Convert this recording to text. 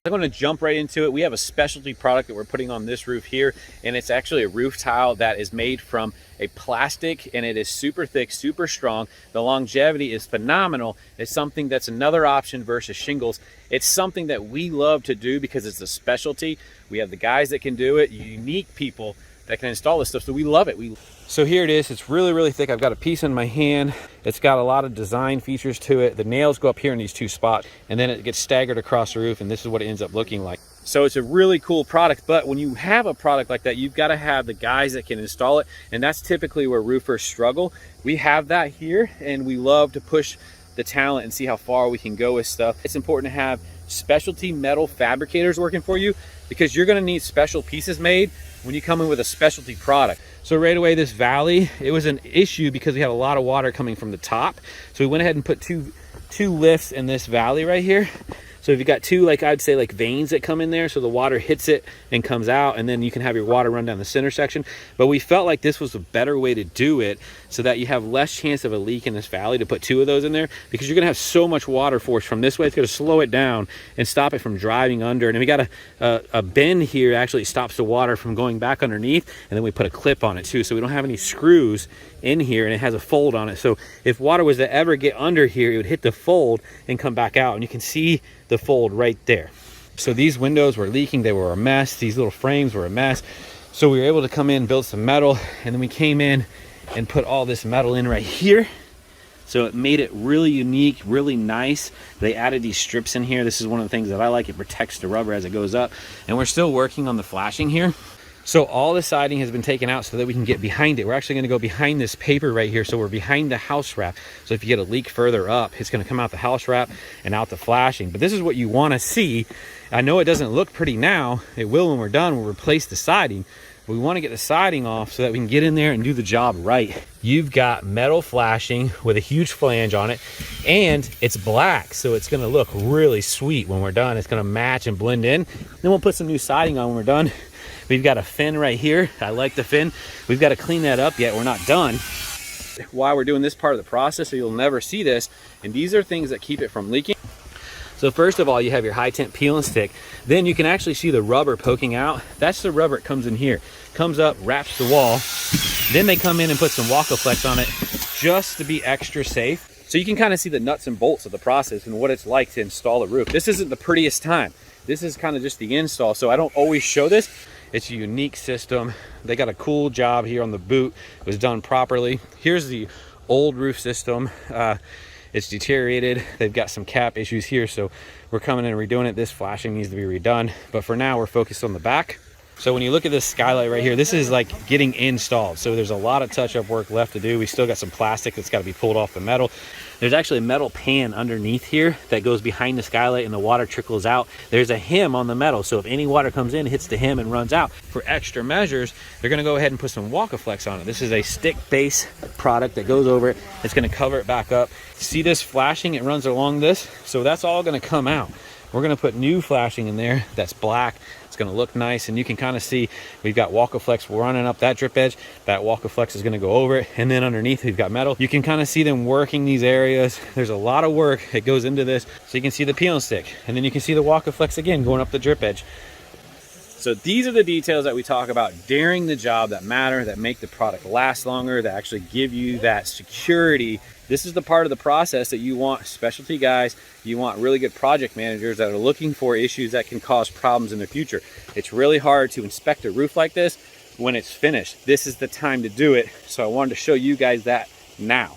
I'm going to jump right into it. We have a specialty product that we're putting on this roof here, and it's actually a roof tile that is made from a plastic, and it is super thick, super strong. The longevity is phenomenal. It's something that's another option versus shingles. It's something that we love to do because it's a specialty. We have the guys that can do it, unique people that can install this stuff, so we love it. So here it is. It's really, really thick. I've got a piece in my hand. It's got a lot of design features to it. The nails go up here in these two spots, and then it gets staggered across the roof, and this is what it ends up looking like. So it's a really cool product, but when you have a product like that, you've got to have the guys that can install it, and that's typically where roofers struggle. We have that here, and we love to push the talent and see how far we can go with stuff. It's important to have specialty metal fabricators working for you, because you're going to need special pieces made when you come in with a specialty product. So right away, this valley, it was an issue because we had a lot of water coming from the top. So we went ahead and put two lifts in this valley right here. So if you got two, like I'd say, like veins that come in there, so the water hits it and comes out, and then you can have your water run down the center section. But we felt like this was a better way to do it so that you have less chance of a leak in this valley, to put two of those in there, because you're gonna have so much water force from this way. It's gonna slow it down and stop it from driving under. And then we got a bend here, actually stops the water from going back underneath, and then we put a clip on it too, so we don't have any screws in here, and it has a fold on it. So if water was to ever get under here, it would hit the fold and come back out, and you can see the fold right there. So these windows were leaking, they were a mess, these little frames were a mess. So we were able to come in, build some metal, and then we came in and put all this metal in right here. So it made it really unique, really nice. They added these strips in here. This is one of the things that I like. It protects the rubber as it goes up. And we're still working on the flashing here. So all the siding has been taken out so that we can get behind it. We're actually going to go behind this paper right here, so we're behind the house wrap. So if you get a leak further up, it's going to come out the house wrap and out the flashing. But this is what you want to see. I know it doesn't look pretty now. It will when we're done. We'll replace the siding. But we want to get the siding off so that we can get in there and do the job right. You've got metal flashing with a huge flange on it, and it's black, so it's going to look really sweet when we're done. It's going to match and blend in. Then we'll put some new siding on when we're done. We've got a fin right here. I like the fin. We've got to clean that up yet. We're not done. While we're doing this part of the process, so you'll never see this, and these are things that keep it from leaking. So first of all, you have your high temp peel and stick. Then you can actually see the rubber poking out. That's the rubber. It comes in here, comes up, wraps the wall. Then they come in and put some Wacoflex on it just to be extra safe. So you can kind of see the nuts and bolts of the process and what it's like to install a roof. This isn't the prettiest time. This is kind of just the install, so I don't always show this. It's a unique system. They got a cool job here on the boot. It was done properly. Here's the old roof system. It's deteriorated. They've got some cap issues here, so we're coming in and redoing it. This flashing needs to be redone, but for now we're focused on the back. So when you look at this skylight right here, this is like getting installed. So there's a lot of touch-up work left to do. We still got some plastic that's got to be pulled off the metal. There's actually a metal pan underneath here that goes behind the skylight, and the water trickles out. There's a hem on the metal, so if any water comes in, it hits the hem and runs out. For extra measures, they're going to go ahead and put some Wacoflex on it. This is a stick base product that goes over it. It's going to cover it back up. See this flashing? It runs along this, so that's all going to come out. We're going to put new flashing in there that's black. It's going to look nice, and you can kind of see we've got Wacoflex running up that drip edge. That Wacoflex is going to go over it, and then underneath we've got metal. You can kind of see them working these areas. There's a lot of work that goes into this. So you can see the peel and stick, and then you can see the Wacoflex again going up the drip edge. So these are the details that we talk about during the job that matter, that make the product last longer, that actually give you that security. This is the part of the process that you want specialty guys, you want really good project managers that are looking for issues that can cause problems in the future. It's really hard to inspect a roof like this when it's finished. This is the time to do it. So I wanted to show you guys that now.